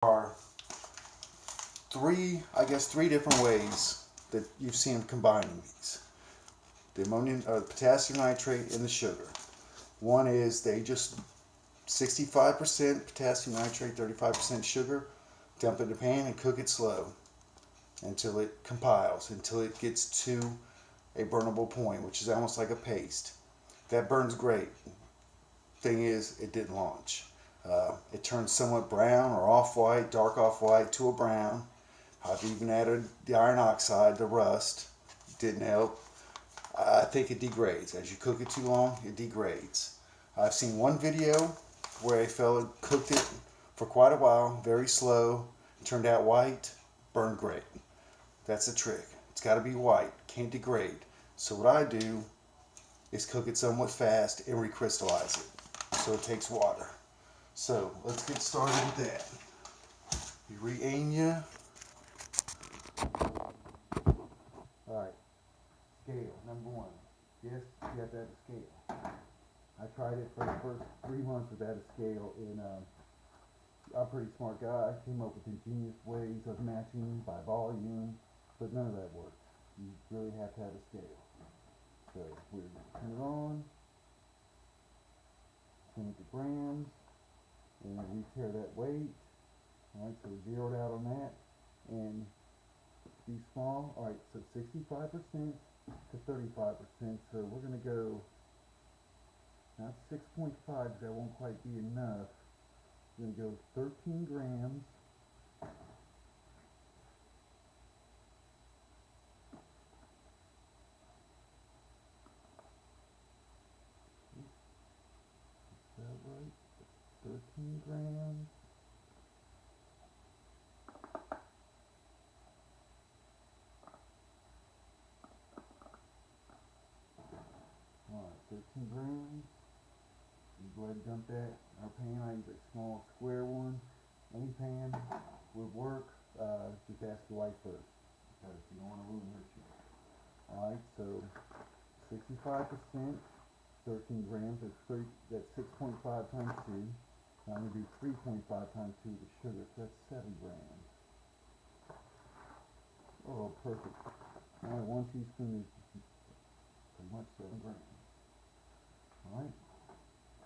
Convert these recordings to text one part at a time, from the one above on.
are three different ways that you've seen them combining these. The ammonium or the potassium nitrate and the sugar. One is they just 65% potassium nitrate, 35% sugar, dump it in the pan and cook it slow until it compiles, until it gets to a burnable point, which is almost like a paste. That burns great. Thing is, it didn't launch. It turns somewhat brown or off-white, dark off-white to a brown. I've even added the iron oxide, the rust. Didn't help. I think it degrades. As you cook it too long, it degrades. I've seen one video where a fellow cooked it for quite a while, very slow, turned out white, burned great. That's the trick. It's got to be white, can't degrade. So what I do is cook it somewhat fast and recrystallize it, so it takes water. So let's get started with that. Urea. Alright, scale, number one. Yes, you have to have a scale. I tried it for the first 3 months without a scale, and I'm a pretty smart guy. I came up with ingenious ways of matching by volume, but none of that works. You really have to have a scale. So we're going to turn it on, change the grams, and we pair that weight. Alright, so we zeroed out on that, and be small. Alright, so 65% to 35%, so we're going to go, not 6.5, because that won't quite be enough. We're going to go 13 grams. Is that right? 13 grams. Alright, 13 grams. You go ahead and dump that in our pan. I use a small square one. Any pan would work. Just ask your wife first, because you don't want to ruin her shit. Alright, so 65%, 13 grams, that's 6.5 times 2. Now I'm going to do 3.5 times 2 the sugar, so that's 7 grams. Oh, perfect. Now 1 teaspoon is pretty much 7 grams. Alright,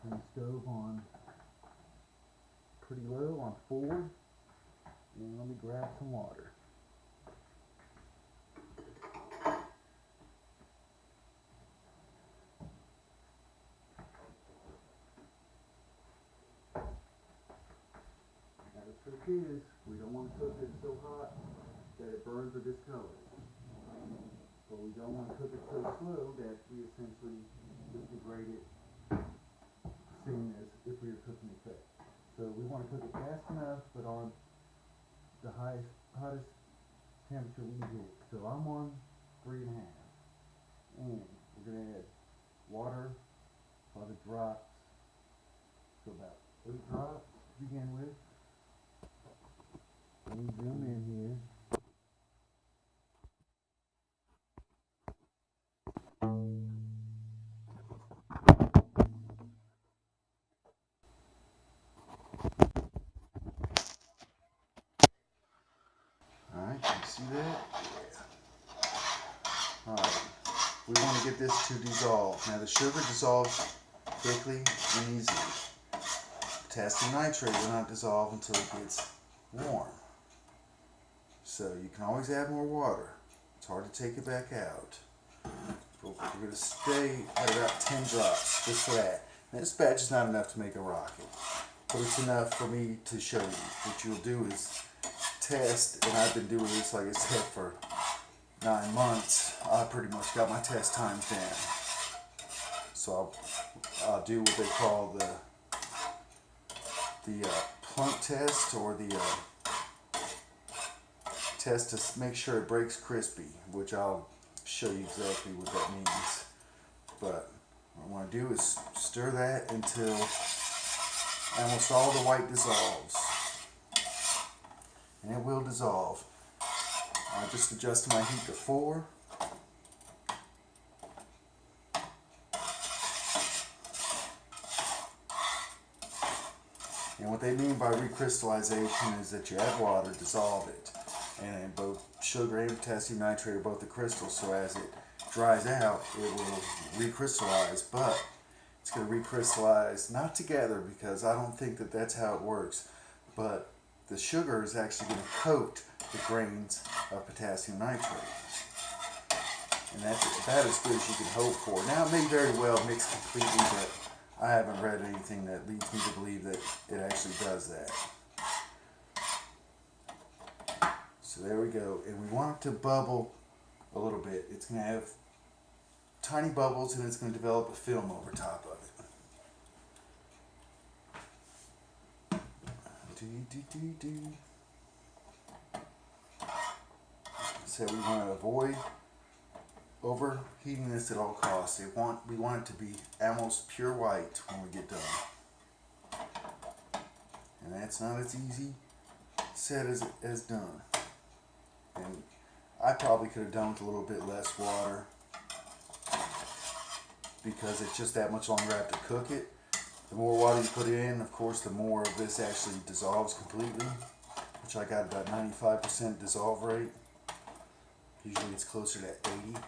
turn the stove on pretty low, on 4, and let me grab some water. Now the trick is, we don't want to cook it so hot that it burns or discolors. But we don't want to cook it so slow that we essentially just degrade it, same as if we were cooking it fast. So we want to cook it fast enough, but on the hottest temperature we can get. So I'm on 3.5. And we're going to add water by the drops. So about 8 drops to begin with. Let me zoom in here. Alright, you see that? Yeah. Alright, we want to get this to dissolve. Now the sugar dissolves quickly and easily. Potassium nitrate will not dissolve until it gets warm. So you can always add more water. It's hard to take it back out. But we're going to stay at about 10 drops just for that. Now this batch is not enough to make a rocket, but it's enough for me to show you. What you'll do is test, and I've been doing this, like I said, for 9 months. I pretty much got my test times down. So I'll do what they call the Punt Test, or the test to make sure it breaks crispy, which I'll show you exactly what that means. But what I want to do is stir that until almost all the white dissolves. And it will dissolve. I just adjusted my heat to 4. And what they mean by recrystallization is that you add water, dissolve it, and both sugar and potassium nitrate are both the crystals, so as it dries out, it will recrystallize, but it's going to recrystallize not together, because I don't think that that's how it works, but the sugar is actually going to coat the grains of potassium nitrate. And that's about as good as you can hope for. Now, it may very well mix completely, but I haven't read anything that leads me to believe that it actually does that. So there we go. And we want it to bubble a little bit. It's going to have tiny bubbles, and it's going to develop a film over top of it. So we want to avoid overheating this at all costs. We want it to be almost pure white when we get done. And that's not as easy said as done. And I probably could have done with a little bit less water, because it's just that much longer I have to cook it. The more water you put in, of course, the more of this actually dissolves completely, which I got about 95% dissolve rate. Usually it's closer to 80.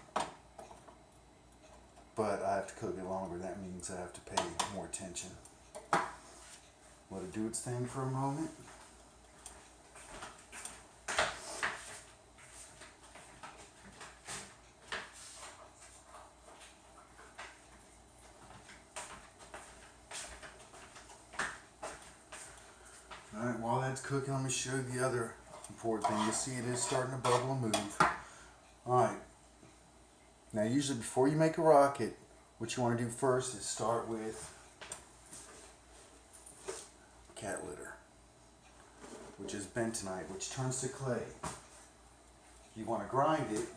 But I have to cook it longer. That means I have to pay more attention. Let it do its thing for a moment. Alright, while that's cooking, let me show you the other important thing. You see it is starting to bubble and move. Alright. Now usually before you make a rocket, what you want to do first is start with cat litter, which is bentonite, which turns to clay. You want to grind it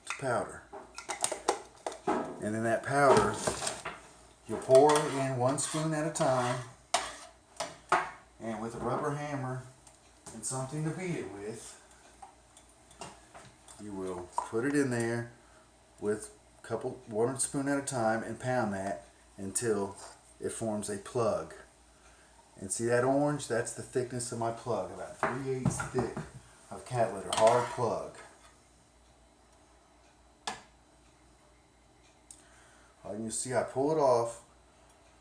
to powder. And then that powder, you'll pour in 1 spoon at a time, and with a rubber hammer and something to beat it with, you will put it in there with 1 spoon at a time and pound that until it forms a plug. And see that orange? That's the thickness of my plug, about 3/8 thick of cat litter, hard plug. And you see I pull it off,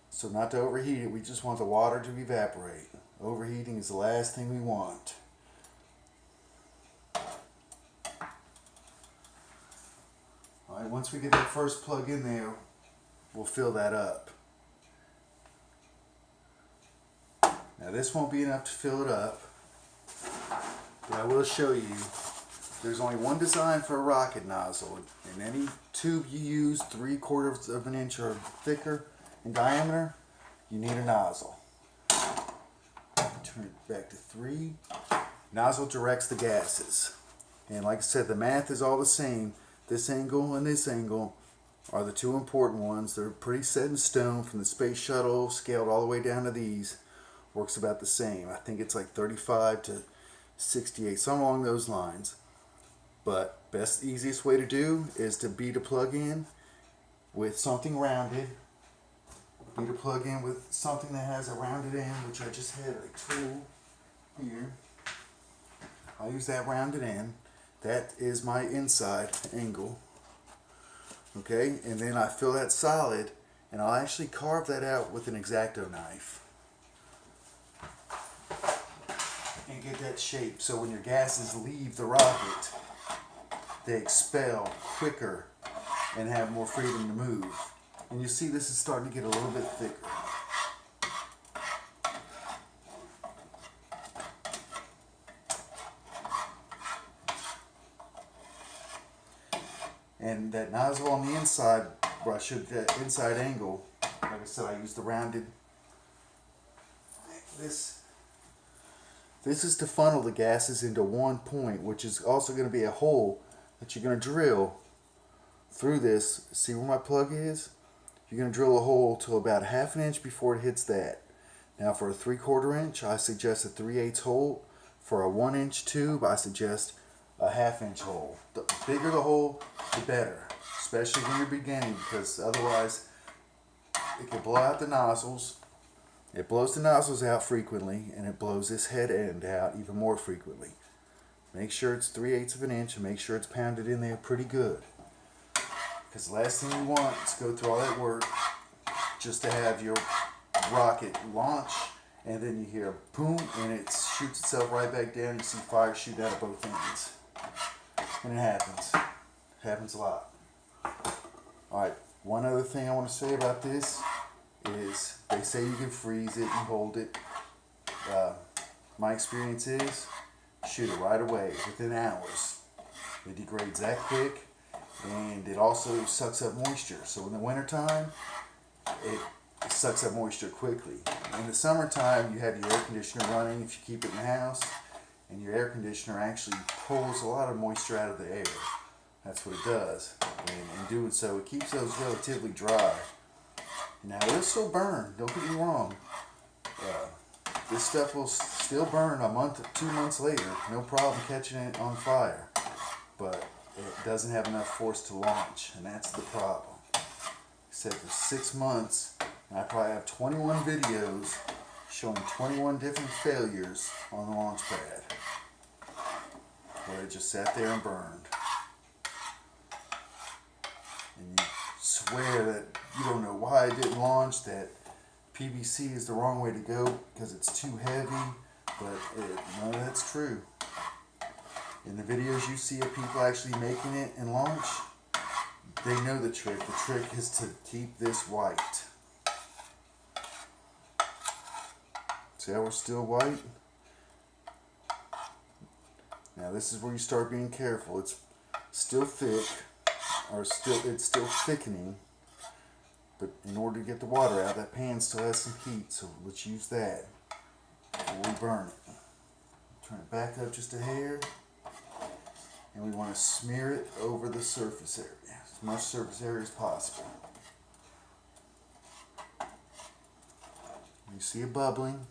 so not to overheat it, we just want the water to evaporate. Overheating is the last thing we want. Alright, once we get that first plug in there, we'll fill that up. Now this won't be enough to fill it up, but I will show you there's only one design for a rocket nozzle. In any tube you use 3/4 of an inch or thicker in diameter, you need a nozzle. Turn it back to 3. Nozzle directs the gases. And like I said, the math is all the same. This angle and this angle are the two important ones. They're pretty set in stone from the space shuttle, scaled all the way down to these. Works about the same. I think it's like 35 to 68, something along those lines. But best, easiest way to do is to beat a plug in with something rounded. Beat a plug in with something that has a rounded end, which I just had a tool here. I'll use that rounded end. That is my inside angle. Okay, and then I fill that solid, and I'll actually carve that out with an X-Acto knife and get that shape, so when your gases leave the rocket, they expel quicker and have more freedom to move. And you see this is starting to get a little bit thicker. And that nozzle on the inside, where I showed that inside angle, like I said, I used the rounded. This is to funnel the gases into one point, which is also going to be a hole that you're going to drill through this. See where my plug is? You're going to drill a hole to about 1/2 inch before it hits that. Now for a 3/4 inch, I suggest a 3/8 hole. For a 1 inch tube, I suggest a 1/2 inch hole. The bigger the hole, the better. especially when you're beginning, because otherwise it can blow out the nozzles. It blows the nozzles out frequently, and it blows this head end out even more frequently. Make sure it's 3/8 of an inch, and make sure it's pounded in there pretty good. Because the last thing you want is go through all that work just to have your rocket launch, and then you hear a boom, and it shoots itself right back down. You see fire shoot out of both ends. And it happens. It happens a lot. Alright, one other thing I want to say about this is they say you can freeze it and hold it. My experience is shoot it right away within hours. It degrades that quick, and it also sucks up moisture. So in the wintertime, it sucks up moisture quickly. In the summertime, you have your air conditioner running if you keep it in the house, and your air conditioner actually pulls a lot of moisture out of the air. That's what it does. And in doing so, it keeps those relatively dry. Now, it'll still burn, don't get me wrong. This stuff will still burn a month or 2 months later. No problem catching it on fire. But it doesn't have enough force to launch, and that's the problem. Except for 6 months, and I probably have 21 videos showing 21 different failures on the launch pad, where it just sat there and burned. And you swear that you don't know why it didn't launch, that PVC is the wrong way to go because it's too heavy, but none of that's true. In the videos you see of people actually making it and launch, they know the trick. The trick is to keep this white. See how we're still white? Now this is where you start being careful. It's still thick, it's still thickening, but in order to get the water out, that pan still has some heat, so let's use that before we burn it. Turn it back up just a hair, and we want to smear it over the surface area, as much surface area as possible. You see it bubbling.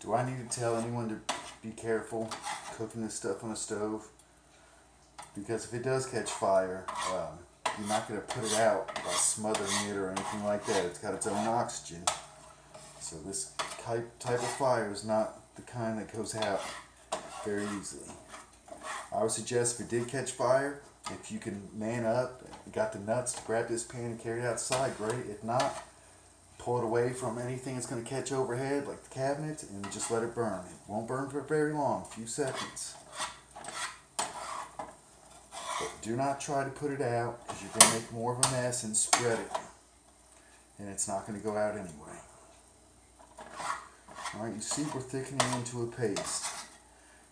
Do I need to tell anyone to be careful cooking this stuff on a stove? Because if it does catch fire, you're not going to put it out by smothering it or anything like that. It's got its own oxygen. So this type of fire is not the kind that goes out very easily. I would suggest if it did catch fire, if you can man up and got the nuts to grab this pan and carry it outside, great. If not, pull it away from anything that's going to catch overhead, like the cabinet, and just let it burn. It won't burn for very long, a few seconds. But do not try to put it out, because you're going to make more of a mess and spread it. And it's not going to go out anyway. Alright, you see we're thickening into a paste.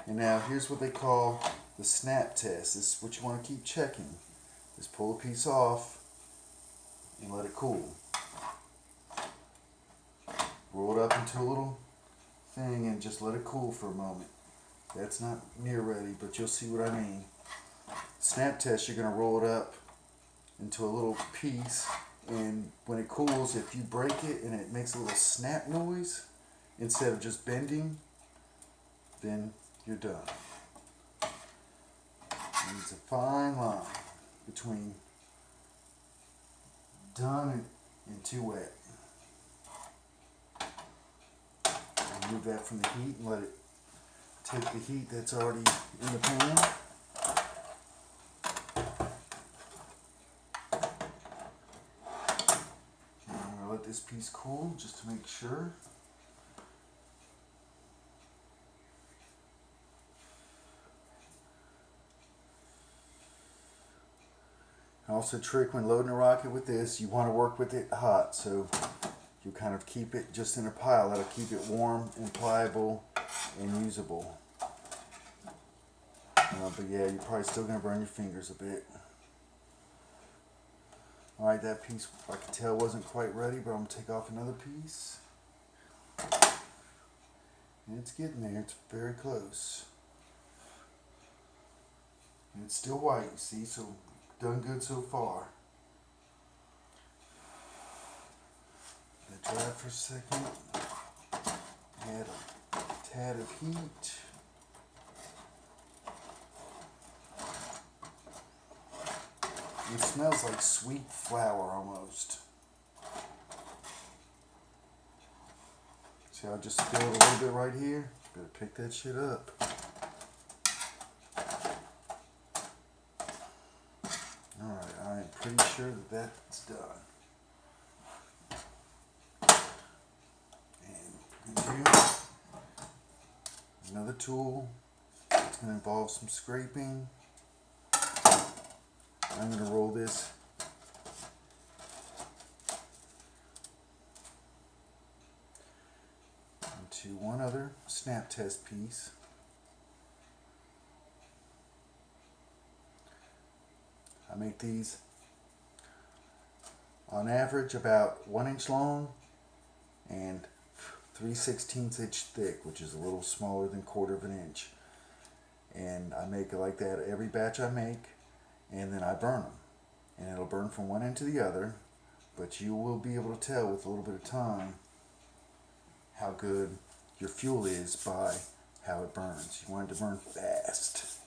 And now here's what they call the snap test. This is what you want to keep checking. Just pull a piece off and let it cool. Roll it up into a little thing and just let it cool for a moment. That's not near ready, but you'll see what I mean. Snap test, you're going to roll it up into a little piece, and when it cools, if you break it and it makes a little snap noise instead of just bending, then you're done. And it's a fine line between done and too wet. Remove that from the heat and let it take the heat that's already in the pan. And I'm going to let this piece cool just to make sure. Also, a trick when loading a rocket with this, you want to work with it hot, so you kind of keep it just in a pile. That'll keep it warm and pliable and usable. But yeah, you're probably still going to burn your fingers a bit. Alright, that piece I can tell wasn't quite ready, but I'm going to take off another piece. And it's getting there. It's very close. And it's still white, you see, so done good so far. Let it dry for a second. Add a tad of heat. It smells like sweet flour almost. See how I just spilled a little bit right here? Better pick that shit up. Alright, I am pretty sure that that's done. And continue. Another tool. It's going to involve some scraping. I'm going to roll this into one other snap test piece. I make these on average about 1 inch long and 3/16 inch thick, which is a little smaller than 1/4 of an inch. And I make it like that every batch I make, and then I burn them. And it'll burn from one end to the other, but you will be able to tell with a little bit of time how good your fuel is by how it burns. You want it to burn fast.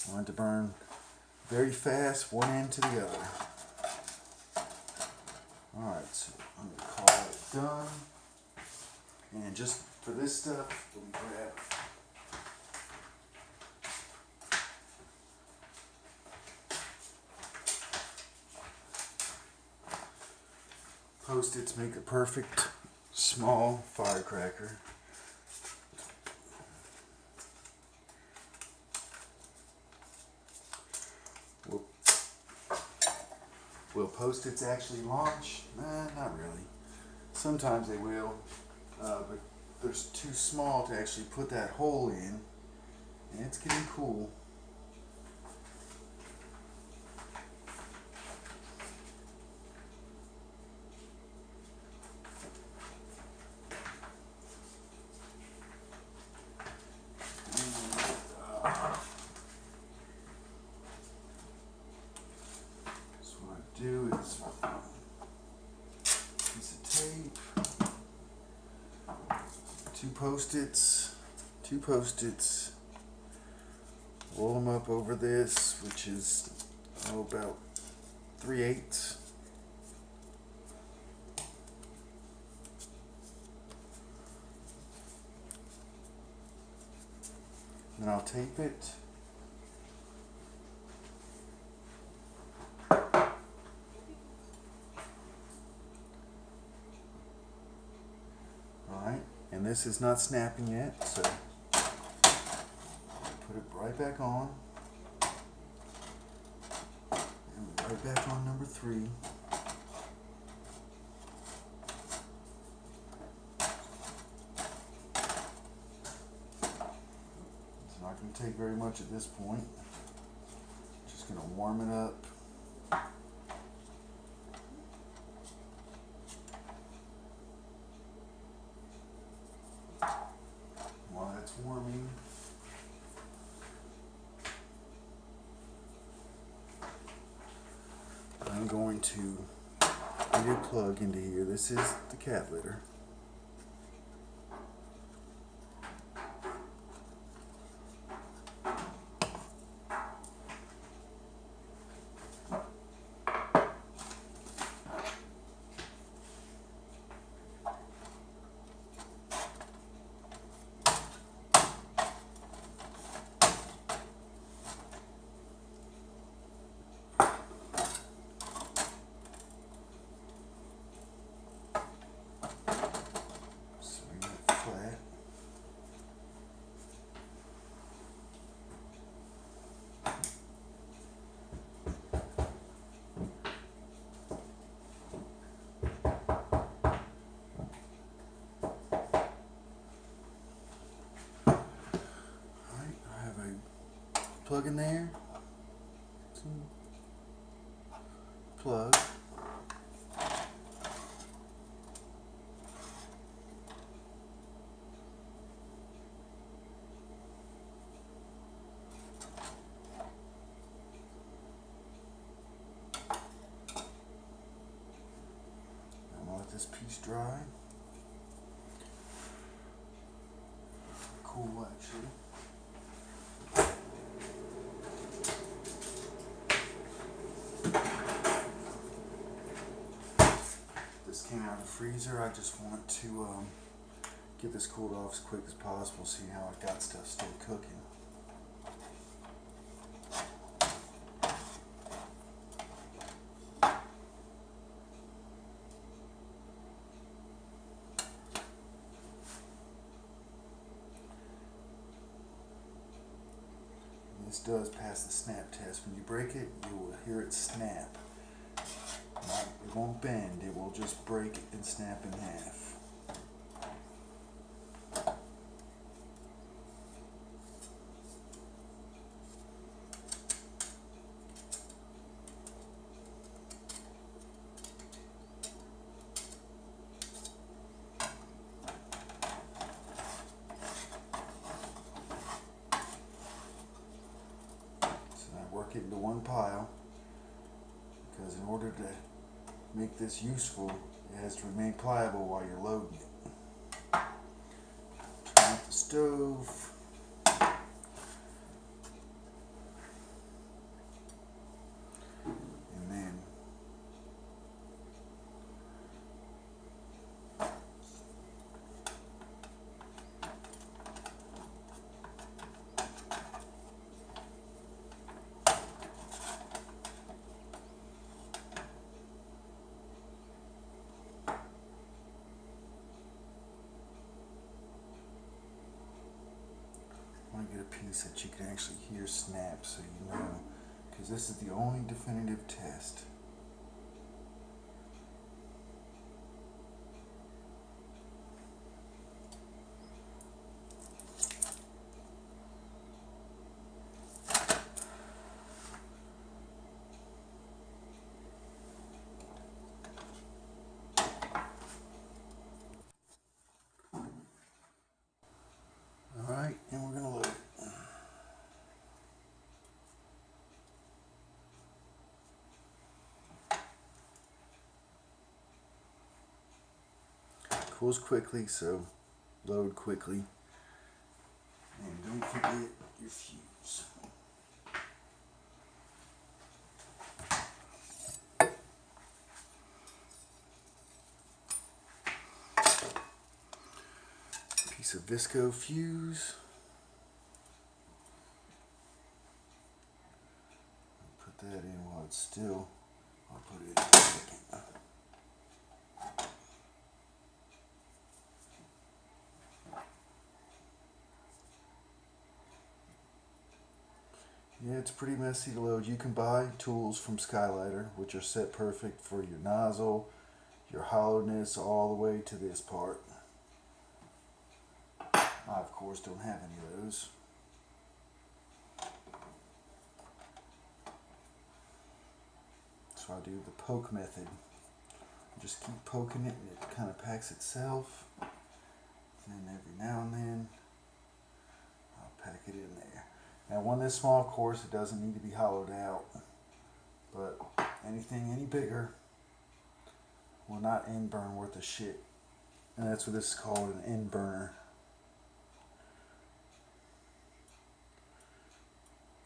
You want it to burn very fast, one end to the other. Alright, so I'm going to call it done. And just for this stuff, let me grab Post-its. Make a perfect small firecracker. Will Post-its actually launch? Not really. Sometimes they will, but they're too small to actually put that hole in, and it's getting cool. Do is piece of tape, two post-its, roll them up over this, which is about 3/8. Then I'll tape it. And this is not snapping yet, so put it right back on. And right back on number 3. It's not going to take very much at this point. Just going to warm it up. Warming. I'm going to put a plug into here. This is the cat litter. Plug in there. Plug. I'm gonna let this piece dry. Cool, actually. the freezer. I just want to get this cooled off as quick as possible, see how I got stuff still cooking. This does pass the snap test. When you break it, you will hear it snap. It won't bend, it will just break and snap in half. Work it into one pile, because in order to make this useful, it has to remain pliable while you're loading it. Turn off the stove. And then get a piece that you can actually hear snap, so you know, because this is the only definitive test. Alright, and we're going to load it. Cools quickly, so load quickly. And don't forget your fuse. Piece of Visco fuse. Put that in while it's still. I'll put it in a second. Yeah, it's pretty messy to load. You can buy tools from Skylighter, which are set perfect for your nozzle, your hollowness, all the way to this part. I, of course, don't have any of those. So I do the poke method. Just keep poking it and it kind of packs itself. Then every now and then, I'll pack it in there. Now, one this small, of course, it doesn't need to be hollowed out, but anything any bigger will not end burn worth a shit. And that's what this is called, an end burner.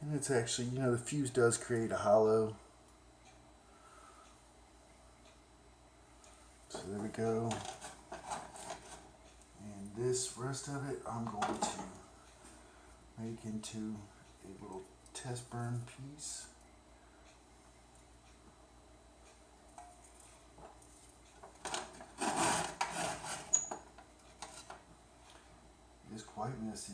And it's actually, you know, the fuse does create a hollow. So there we go. And this rest of it, I'm going to make into a little test burn piece. It is quite messy.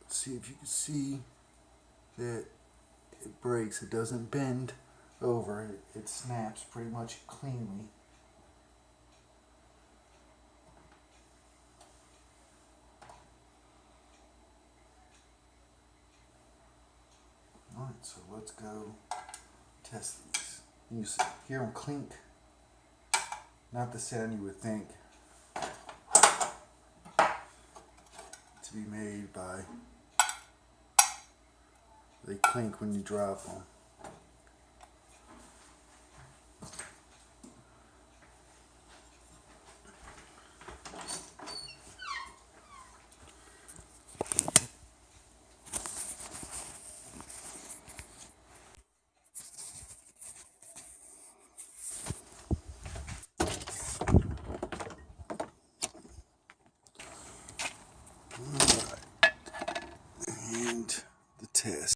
Let's see if you can see that it breaks. It doesn't bend over. It snaps pretty much cleanly. Alright, so let's go test these. You hear them clink. Not the sound you would think to be made by. They clink when you drop them.